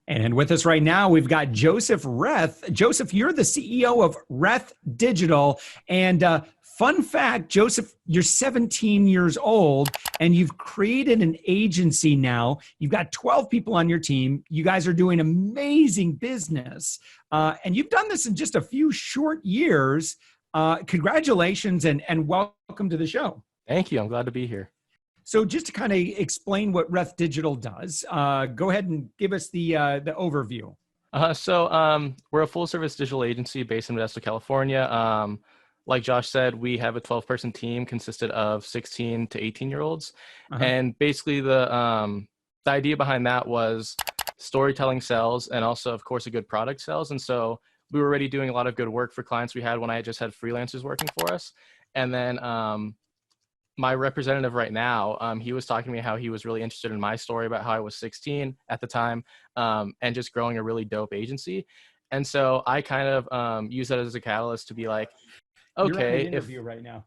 And with us right now, we've got Joseph Reth. Joseph, you're the CEO of Reth Digital. And fun fact, Joseph, you're 17 years old and you've created an agency now. You've got 12 people on your team. You guys are doing amazing business. And you've done this in just a few short years. Congratulations and welcome to the show. Thank you. I'm glad to be here. So just to kind of explain what Reth Digital does, go ahead and give us the overview. We're a full-service digital agency based in Modesto, California. Like Josh said, we have a 12-person team consisted of 16 to 18-year-olds. And basically the idea behind that was storytelling sells and also, of course, a good product sells. And so we were already doing a lot of good work for clients we had when I just had freelancers working for us. And then my representative right now, he was talking to me how he was really interested in my story about how I was 16 at the time and just growing a really dope agency. And so I kind of use that as a catalyst to be like, okay. You're in an interview right now.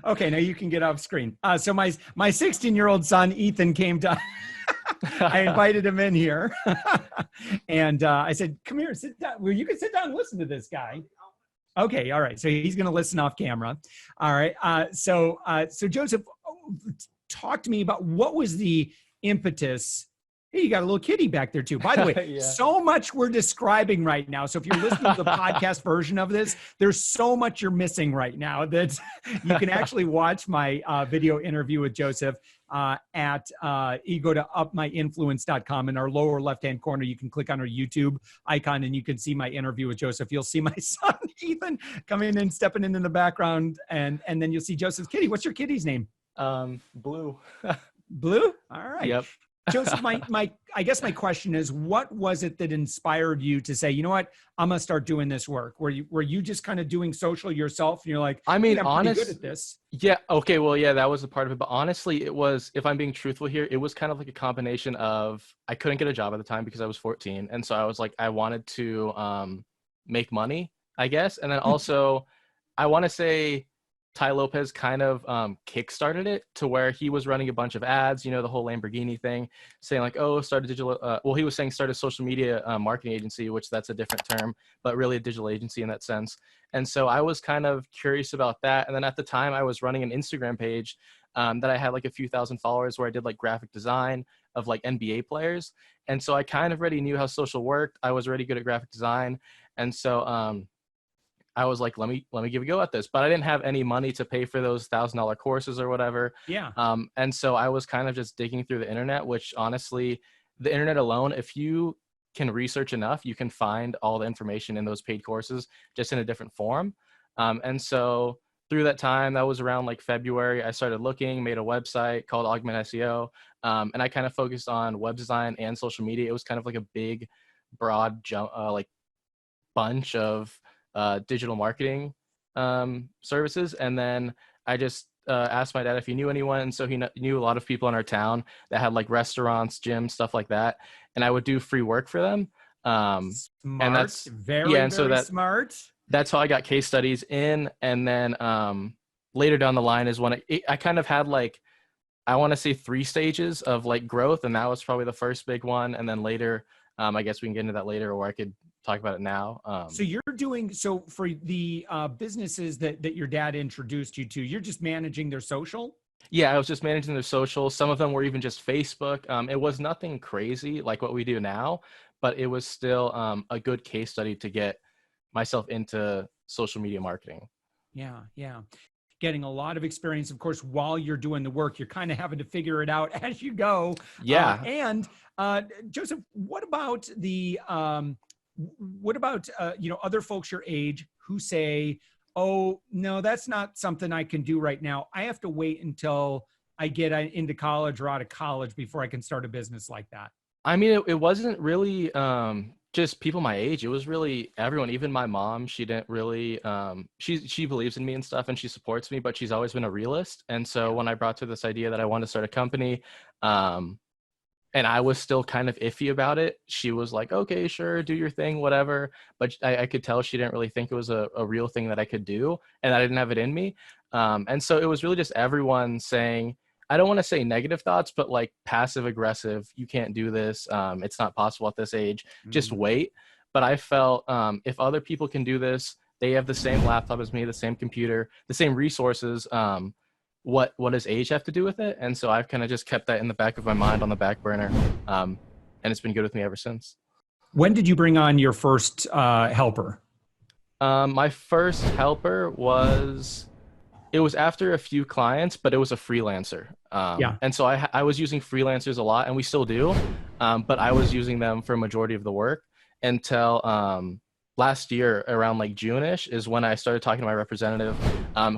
Okay, now you can get off screen. So my 16-year-old son, Ethan, came to, I invited him in here. And I said, come here, sit down. Well, you can sit down and listen to this guy. Okay. All right. So he's going to listen off camera. All right. So Joseph, talk to me about what was the impetus. Hey, you got a little kitty back there too. By the way, Yeah. So much we're describing right now. So if you're listening to the podcast version of this, there's so much you're missing right now that you can actually watch my video interview with Joseph you go to upmyinfluence.com. In our lower left-hand corner, you can click on our YouTube icon and you can see my interview with Joseph. You'll see my son, Ethan, coming in and stepping in the background. And then you'll see Joseph's kitty. What's your kitty's name? Blue. Blue? All right. Yep. Joseph, I guess my question is, what was it that inspired you to say, you know what, I'm gonna start doing this work? Were you just kind of doing social yourself, and you're like, I mean, I'm pretty good at this? Yeah. Okay. Well, yeah, that was a part of it. But honestly, it was, if I'm being truthful here, it was kind of like a combination of, I couldn't get a job at the time because I was 14, and so I was like, I wanted to make money, I guess, and then also, I want to say, Ty Lopez kind of kickstarted it to where he was running a bunch of ads, the whole Lamborghini thing, saying like, oh, start a digital, he was saying start a social media marketing agency, which that's a different term, but really a digital agency in that sense. And so I was kind of curious about that. And then at the time I was running an Instagram page that I had like a few thousand followers where I did like graphic design of like NBA players. And so I kind of already knew how social worked. I was already good at graphic design. And so I was like, let me give a go at this, but I didn't have any money to pay for those $1,000 courses or whatever. Yeah. And so I was kind of just digging through the internet, which honestly, the internet alone, if you can research enough, you can find all the information in those paid courses just in a different form. And so through that time, that was around like February, I started looking, made a website called Augment SEO. And I kind of focused on web design and social media. It was kind of like a big, broad like bunch of digital marketing services. And then I just asked my dad if he knew anyone. And so he knew a lot of people in our town that had like restaurants, gyms, stuff like that. And I would do free work for them. Smart. And that's very smart. That's how I got case studies in. And then later down the line is when I kind of had like, I want to say 3 stages of like growth. And that was probably the first big one. And then later, I guess we can get into that later, or I could talk about it now. So for the businesses that your dad introduced you to, you're just managing their social? Yeah, I was just managing their social. Some of them were even just Facebook. It was nothing crazy like what we do now, but it was still a good case study to get myself into social media marketing. Yeah. Getting a lot of experience, of course, while you're doing the work. You're kind of having to figure it out as you go. Yeah. And Joseph, what about other folks your age who say, oh, no, that's not something I can do right now. I have to wait until I get into college or out of college before I can start a business like that? I mean, it wasn't really just people my age. It was really everyone, even my mom. She didn't really, she believes in me and stuff and she supports me, but she's always been a realist. And so when I brought to this idea that I wanted to start a company, and I was still kind of iffy about it, she was like, okay, sure, do your thing, whatever. But I could tell she didn't really think it was a real thing that I could do, and I didn't have it in me. And so it was really just everyone saying, I don't want to say negative thoughts, but like passive aggressive. You can't do this. It's not possible at this age. Just wait. But I felt if other people can do this, they have the same laptop as me, the same computer, the same resources. What does age have to do with it? And so I've kind of just kept that in the back of my mind on the back burner. And it's been good with me ever since. When did you bring on your first helper? My first helper it was after a few clients, but it was a freelancer. And so I was using freelancers a lot, and we still do. But I was using them for a majority of the work until last year around like June-ish is when I started talking to my representative,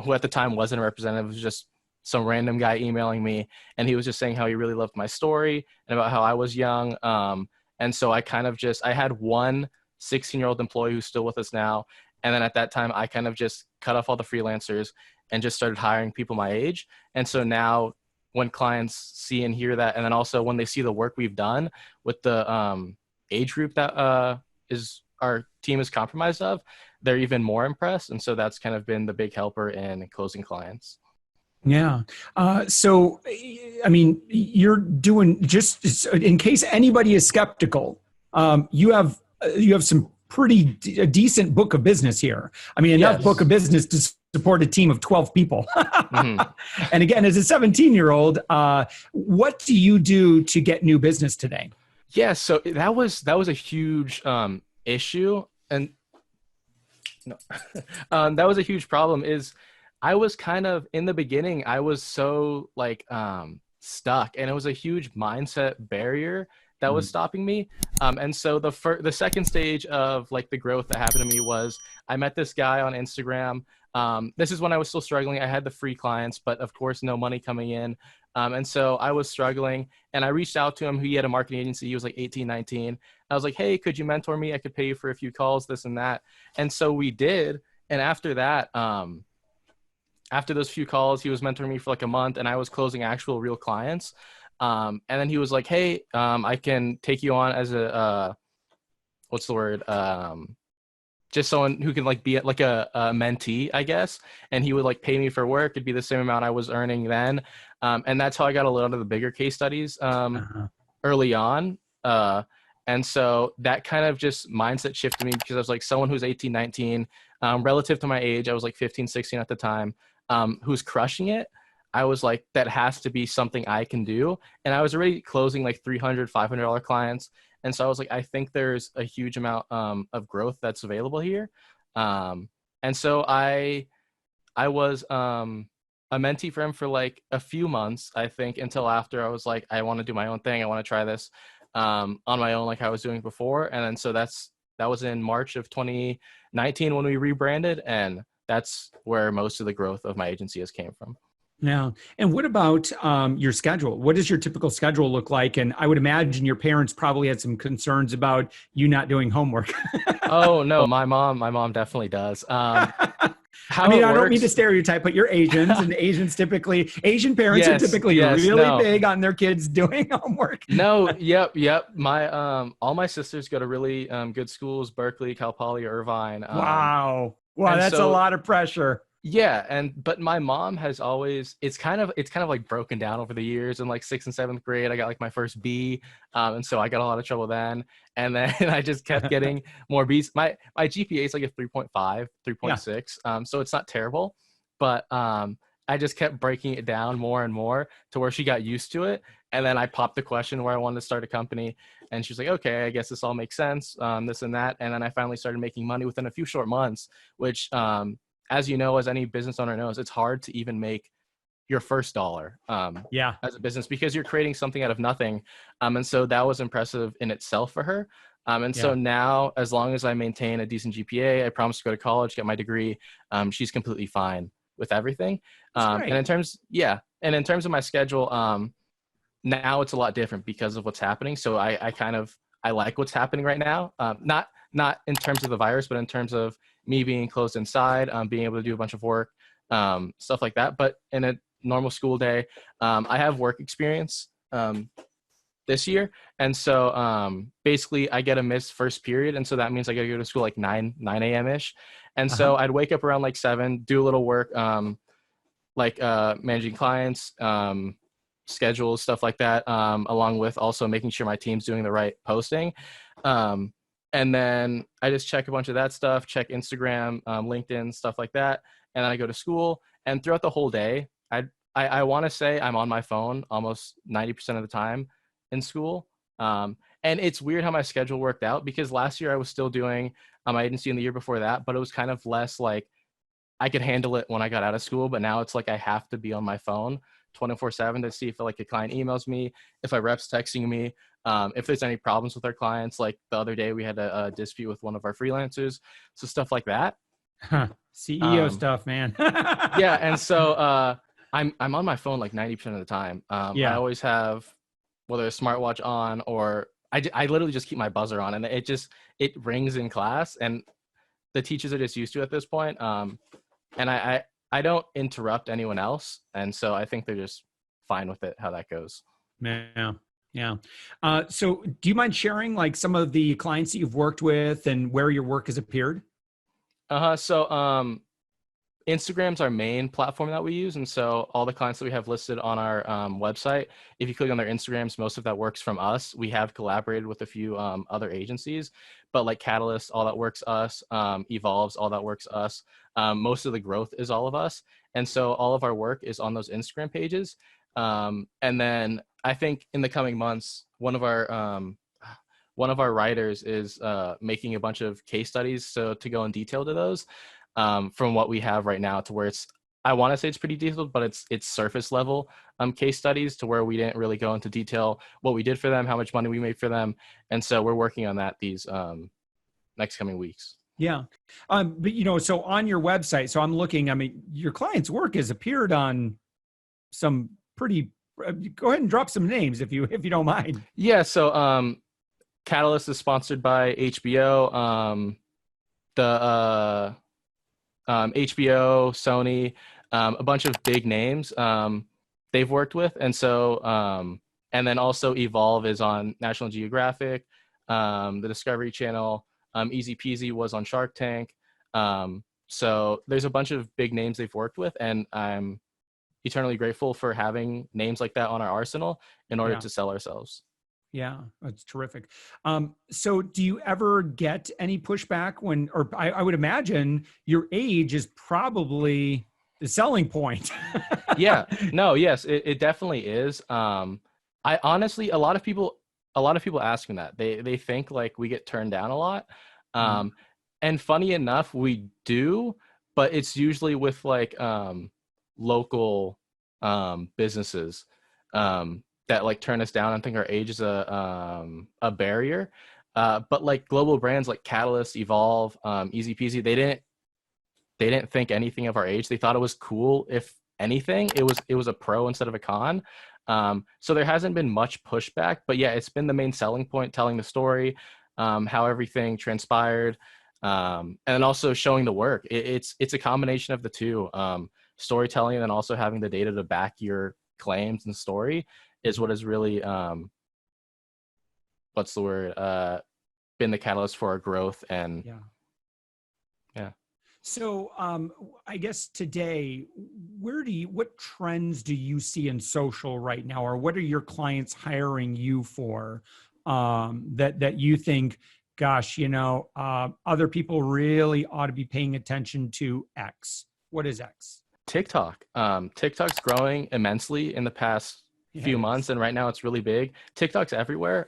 who at the time wasn't a representative, was just some random guy emailing me. And he was just saying how he really loved my story and about how I was young. And so I had one 16-year-old employee who's still with us now. And then at that time, I kind of just cut off all the freelancers and just started hiring people my age. And so now when clients see and hear that, and then also when they see the work we've done with the age group that is our team is comprised of, they're even more impressed. And so that's kind of been the big helper in closing clients. Yeah. So, I mean, you're doing, just in case anybody is skeptical, you have some pretty decent book of business here. I mean, enough book of business to support a team of 12 people. And again, as a 17-year-old, what do you do to get new business today? Yeah. So that was a huge issue. And no, that was a huge problem. Is I was kind of, in the beginning, I was so like stuck, and it was a huge mindset barrier that was stopping me. And so the second stage of like the growth that happened to me was I met this guy on Instagram. This is when I was still struggling. I had the free clients, but of course, no money coming in. And so I was struggling, and I reached out to him. He had a marketing agency. He was like 18, 19. I was like, hey, could you mentor me? I could pay you for a few calls, this and that. And so we did. And after that, after those few calls, he was mentoring me for like a month, and I was closing actual real clients. And then he was like, hey, I can take you on as a, what's the word? Just someone who can like be like a mentee, I guess. And he would like pay me for work. It'd be the same amount I was earning then. And that's how I got a lot of the bigger case studies early on. And so that kind of just mindset shifted me, because I was like someone who's 18, 19, relative to my age, I was like 15, 16 at the time, who's crushing it. I was like, that has to be something I can do. And I was already closing like $300, $500 clients. And so I was like, I think there's a huge amount of growth that's available here. And so I was a mentee for him for like a few months, I think, until after I was like, I want to do my own thing. I want to try this on my own like I was doing before. And then so that was in March of 2019 when we rebranded. And that's where most of the growth of my agency has came from. Yeah. And what about your schedule? What does your typical schedule look like? And I would imagine your parents probably had some concerns about you not doing homework. Oh, no, my mom definitely does. I mean, I don't mean to stereotype, but you're Asians, and Asian parents are typically really big on their kids doing homework. No, yep. My all my sisters go to really good schools: Berkeley, Cal Poly, Irvine. Wow, that's a lot of pressure. Yeah, but my mom has always, it's kind of like broken down over the years. In like 6th and 7th grade, I got like my first B, and so I got a lot of trouble then. And then I just kept getting more B's. My GPA is like a 3.5, 3.6, so it's not terrible, but I just kept breaking it down more and more to where she got used to it. And then I popped the question where I wanted to start a company, and she's like, okay, I guess this all makes sense, this and that. And then I finally started making money within a few short months, which as you know, as any business owner knows, it's hard to even make your first dollar as a business, because you're creating something out of nothing. And so that was impressive in itself for her. So now, as long as I maintain a decent GPA, I promise to go to college, get my degree, she's completely fine with everything. And in terms of my schedule, now it's a lot different because of what's happening. So I like what's happening right now. Not in terms of the virus, but in terms of me being closed inside, being able to do a bunch of work, stuff like that. But in a normal school day, I have work experience this year. And so basically I get a missed first period. And so that means I got to go to school like 9 a.m. ish. And so I'd wake up around like 7, do a little work, like managing clients, schedules, stuff like that, along with also making sure my team's doing the right posting. And then I just check a bunch of that stuff, check Instagram, LinkedIn, stuff like that. And then I go to school. And throughout the whole day, I want to say I'm on my phone almost 90% of the time in school. And it's weird how my schedule worked out, because last year I was still doing my agency, in the year before that, but it was kind of less like I could handle it when I got out of school. But now it's like I have to be on my phone 24/7 to see if like a client emails me, if a rep's texting me, if there's any problems with our clients. Like the other day we had a dispute with one of our freelancers, so stuff like that. CEO stuff, man. Yeah, and so I'm on my phone like 90% of the time. I always have whether a smartwatch on, or I literally just keep my buzzer on, and it rings in class, and the teachers are just used to it at this point. And I don't interrupt anyone else, and so I think they're just fine with it, how that goes. Yeah. So do you mind sharing like some of the clients that you've worked with and where your work has appeared? So Instagram's our main platform that we use, and so all the clients that we have listed on our website, if you click on their Instagrams, most of that works from us. We have collaborated with a few other agencies, but like Catalyst, all that works us. Evolves, all that works us. Most of the growth is all of us, and so all of our work is on those Instagram pages. And then I think in the coming months, one of our writers is making a bunch of case studies, so to go in detail to those. From what we have right now, to where I want to say it's pretty detailed, but it's surface level case studies, to where we didn't really go into detail what we did for them, how much money we made for them. And so we're working on that these next coming weeks. Yeah. But so on your website, so I'm looking, I mean, your client's work has appeared on some pretty, go ahead and drop some names if you don't mind. Yeah. So Catalyst is sponsored by HBO. HBO, Sony, a bunch of big names they've worked with. And so, and then also Evolve is on National Geographic, the Discovery Channel. Easy Peasy was on Shark Tank. So there's a bunch of big names they've worked with, and I'm eternally grateful for having names like that on our arsenal in order to sell ourselves. Yeah, that's terrific. So do you ever get any pushback or I would imagine your age is probably the selling point. Yeah, no, yes, it definitely is. I honestly, a lot of people ask me that. They think like we get turned down a lot. And funny enough, we do, but it's usually with like local businesses that like turn us down and think our age is a barrier. But like global brands like Catalyst, Evolve, Easy Peasy, they didn't think anything of our age. They thought it was cool. If anything, it was a pro instead of a con. So there hasn't been much pushback, but yeah, it's been the main selling point, telling the story, how everything transpired, and then also showing the work. It's a combination of the two, storytelling and then also having the data to back your claims and story is what has really, been the catalyst for our growth. And yeah. So I guess today, what trends do you see in social right now, or what are your clients hiring you for that you think, gosh, other people really ought to be paying attention to X? What is X? TikTok. TikTok's growing immensely in the past few months, and right now it's really big. TikTok's everywhere.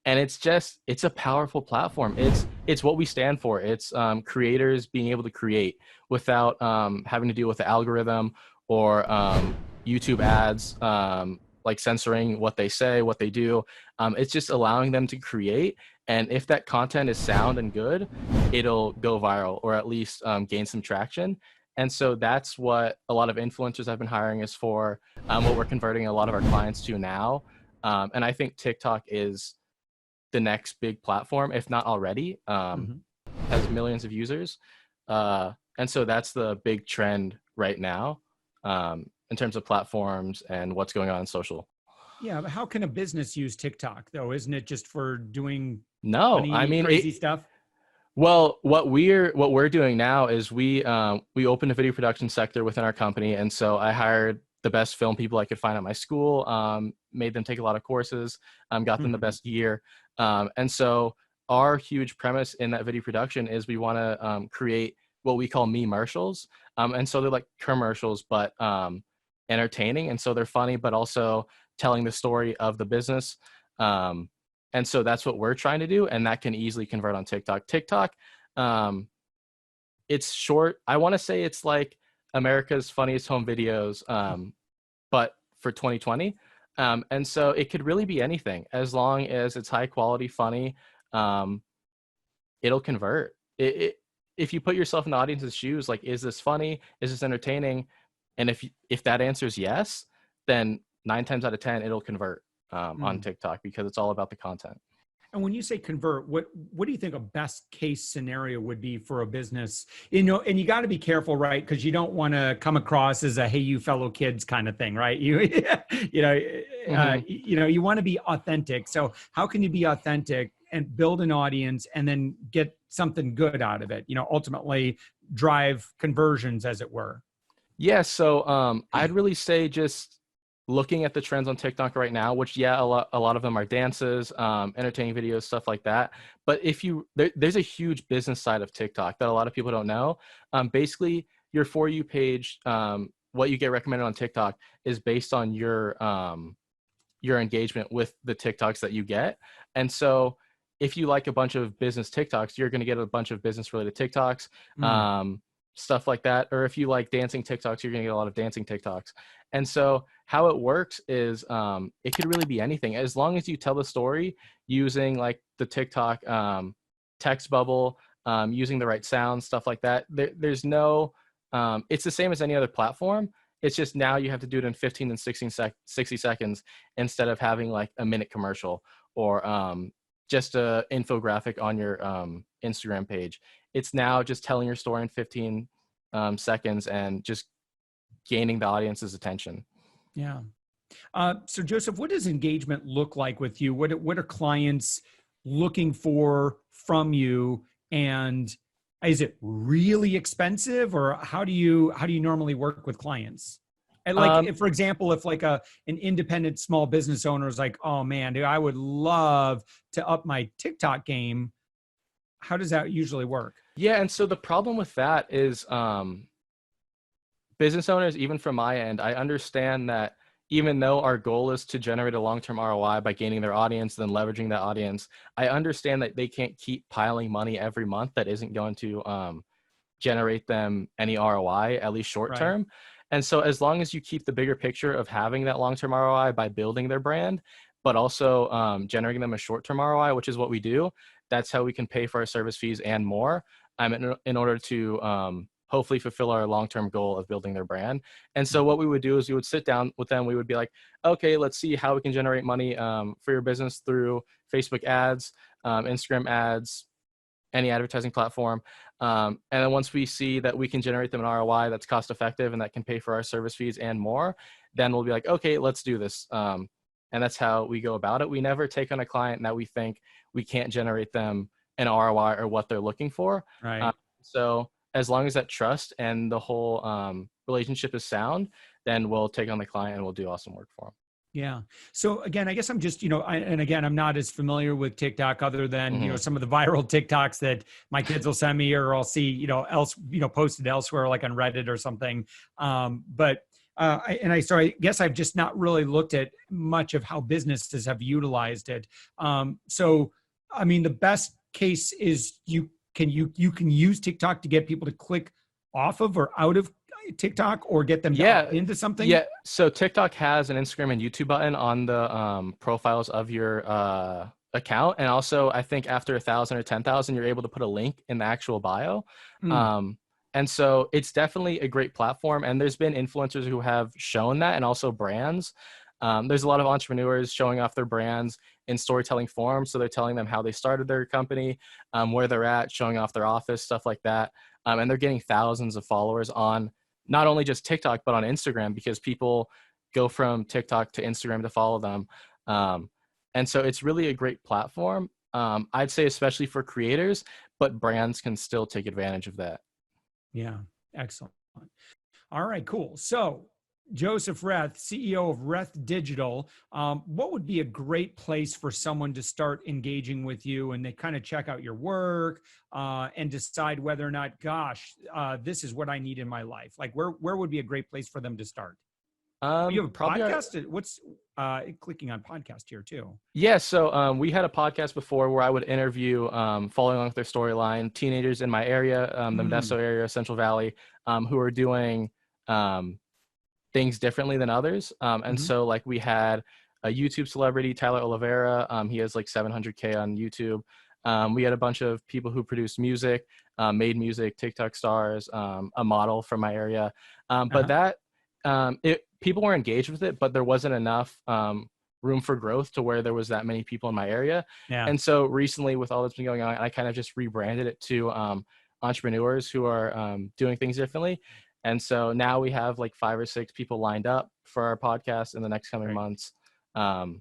And it's a powerful platform. It's what we stand for. It's creators being able to create without having to deal with the algorithm or YouTube ads, like censoring what they say, what they do. It's just allowing them to create. And if that content is sound and good, it'll go viral, or at least gain some traction. And so that's what a lot of influencers I've been hiring is for, what we're converting a lot of our clients to now. And I think TikTok is the next big platform, if not already, has millions of users. And so that's the big trend right now, in terms of platforms and what's going on in social. Yeah, but how can a business use TikTok though? Isn't it just for doing crazy stuff? Well, what we're doing now is we opened a video production sector within our company, and so I hired the best film people I could find at my school, made them take a lot of courses, got them the best gear. And so our huge premise in that video production is we want to create what we call me-mercials. And so they're like commercials, but entertaining. And so they're funny, but also telling the story of the business. And so that's what we're trying to do. And that can easily convert on TikTok. TikTok, it's short. I want to say it's like America's funniest home videos, but for 2020. And so it could really be anything as long as it's high quality, funny. It'll convert. If you put yourself in the audience's shoes, like, is this funny? Is this entertaining? And if that answer is yes, then 9 times out of 10, it'll convert on TikTok, because it's all about the content. And when you say convert, what do you think a best case scenario would be for a business? You know, and you got to be careful, right? Because you don't want to come across as a "Hey, you fellow kids" kind of thing, right? You want to be authentic. So how can you be authentic and build an audience and then get something good out of it? You know, ultimately drive conversions, as it were. Yeah. So I'd really say just looking at the trends on TikTok right now, which a lot of them are dances, entertaining videos, stuff like that. But there's a huge business side of TikTok that a lot of people don't know. Basically, your For You page, what you get recommended on TikTok is based on your engagement with the TikToks that you get. And so if you like a bunch of business TikToks, you're going to get a bunch of business related TikToks, stuff like that. Or if you like dancing TikToks, you're going to get a lot of dancing TikToks. And so how it works is it could really be anything, as long as you tell the story using like the TikTok text bubble, using the right sounds, stuff like that. There's no, it's the same as any other platform. It's just now you have to do it in 15 and 60 seconds instead of having like a minute commercial or just a infographic on your Instagram page. It's now just telling your story in 15 seconds and just gaining the audience's attention. Yeah. So Joseph, what does engagement look like with you? What are clients looking for from you? And is it really expensive, or how do you normally work with clients? And like, if, for example, if like an independent small business owner is like, oh man, dude, I would love to up my TikTok game. How does that usually work? Yeah. And so the problem with that is business owners, even from my end, I understand that even though our goal is to generate a long-term ROI by gaining their audience, then leveraging that audience, I understand that they can't keep piling money every month that isn't going to generate them any ROI, at least short term. Right. And so as long as you keep the bigger picture of having that long-term ROI by building their brand, but also generating them a short-term ROI, which is what we do, that's how we can pay for our service fees and more in order to hopefully fulfill our long-term goal of building their brand. And so what we would do is we would sit down with them. We would be like, okay, let's see how we can generate money for your business through Facebook ads, Instagram ads, any advertising platform. And then once we see that we can generate them an ROI that's cost effective and that can pay for our service fees and more, then we'll be like, okay, let's do this. And that's how we go about it. We never take on a client that we think we can't generate them an ROI or what they're looking for. Right. So as long as that trust and the whole relationship is sound, then we'll take on the client and we'll do awesome work for them. Yeah. So again, I guess I'm just, and again, I'm not as familiar with TikTok other than, some of the viral TikToks that my kids will send me, or I'll see, posted elsewhere, like on Reddit or something. So I guess I've just not really looked at much of how businesses have utilized it. So, I mean, the best case is you can use TikTok to get people to click off of or out of TikTok, or get them into something? Yeah. So TikTok has an Instagram and YouTube button on the profiles of your account. And also, I think after 1,000 or 10,000, you're able to put a link in the actual bio. And so it's definitely a great platform. And there's been influencers who have shown that, and also brands. There's a lot of entrepreneurs showing off their brands in storytelling forms. So they're telling them how they started their company, where they're at, showing off their office, stuff like that. And they're getting thousands of followers on not only just TikTok, but on Instagram, because people go from TikTok to Instagram to follow them. And so it's really a great platform. I'd say especially for creators, but brands can still take advantage of that. Yeah. Excellent. All right, cool. So Joseph Reth, CEO of Reth Digital, what would be a great place for someone to start engaging with you and they kind of check out your work and decide whether or not, gosh, this is what I need in my life? Like where would be a great place for them to start? You have a Probably podcast? What's clicking on podcast here too? Yeah, so we had a podcast before where I would interview, following along with their storyline, teenagers in my area, the Modesto area, Central Valley, who are doing things differently than others. And so like we had a YouTube celebrity, Tyler Oliveira. He has like 700K on YouTube. We had a bunch of people who produced music, made music, TikTok stars, a model from my area. But that people were engaged with it, but there wasn't enough room for growth to where there was that many people in my area. Yeah. And so recently with all that's been going on, I kind of just rebranded it to entrepreneurs who are doing things differently. And so now we have like 5 or 6 people lined up for our podcast in the next coming months. And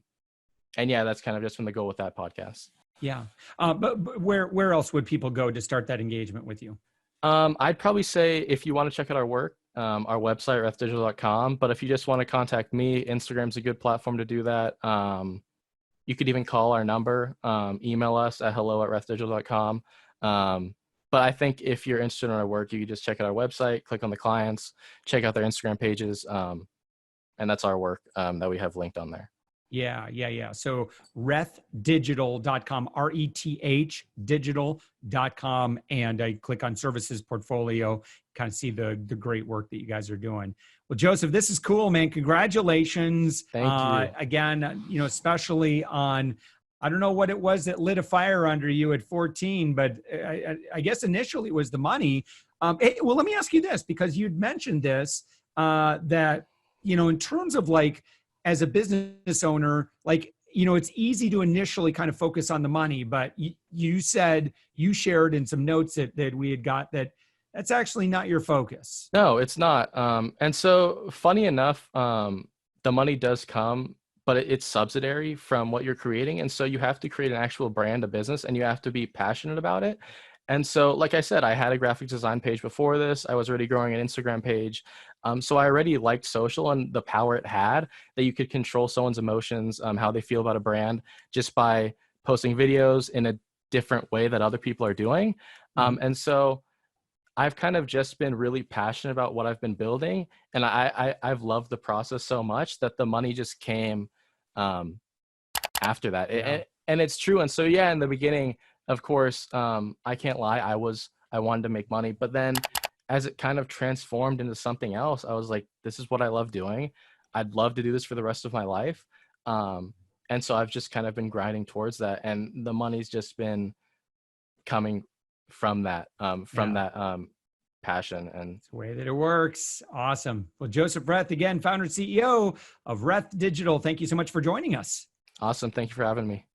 yeah, that's kind of just been the goal with that podcast. Yeah. But where else would people go to start that engagement with you? I'd probably say if you want to check out our work, our website, RethDigital.com. But if you just want to contact me, Instagram's a good platform to do that. You could even call our number, email us at hello@RethDigital.com. But I think if you're interested in our work, you can just check out our website, click on the clients, check out their Instagram pages. And that's our work that we have linked on there. Yeah. So RethDigital.com, RETH digital.com. And I click on services portfolio, kind of see the great work that you guys are doing. Well, Joseph, this is cool, man. Congratulations. Thank you. Again, especially on, I don't know what it was that lit a fire under you at 14, but I guess initially it was the money. Well, let me ask you this, because you'd mentioned this, that, in terms of like, as a business owner, like, it's easy to initially kind of focus on the money, but you said you shared in some notes that we had got that's actually not your focus. No, it's not. And so funny enough, the money does come, but it's subsidiary from what you're creating. And so you have to create an actual brand, a business, and you have to be passionate about it. And so, like I said, I had a graphic design page before this. I was already growing an Instagram page. So I already liked social and the power it had that you could control someone's emotions, how they feel about a brand just by posting videos in a different way that other people are doing. And so I've kind of just been really passionate about what I've been building. And I've loved the process so much that the money just came after that. Yeah. And it's true. And so, yeah, in the beginning, of course, I can't lie. I wanted to make money, but then as it kind of transformed into something else, I was like, this is what I love doing. I'd love to do this for the rest of my life. And so I've just kind of been grinding towards that. And the money's just been coming from that, passion. And it's the way that it works. Awesome. Well, Joseph Reth, again, founder and CEO of Reth Digital. Thank you so much for joining us. Awesome. Thank you for having me.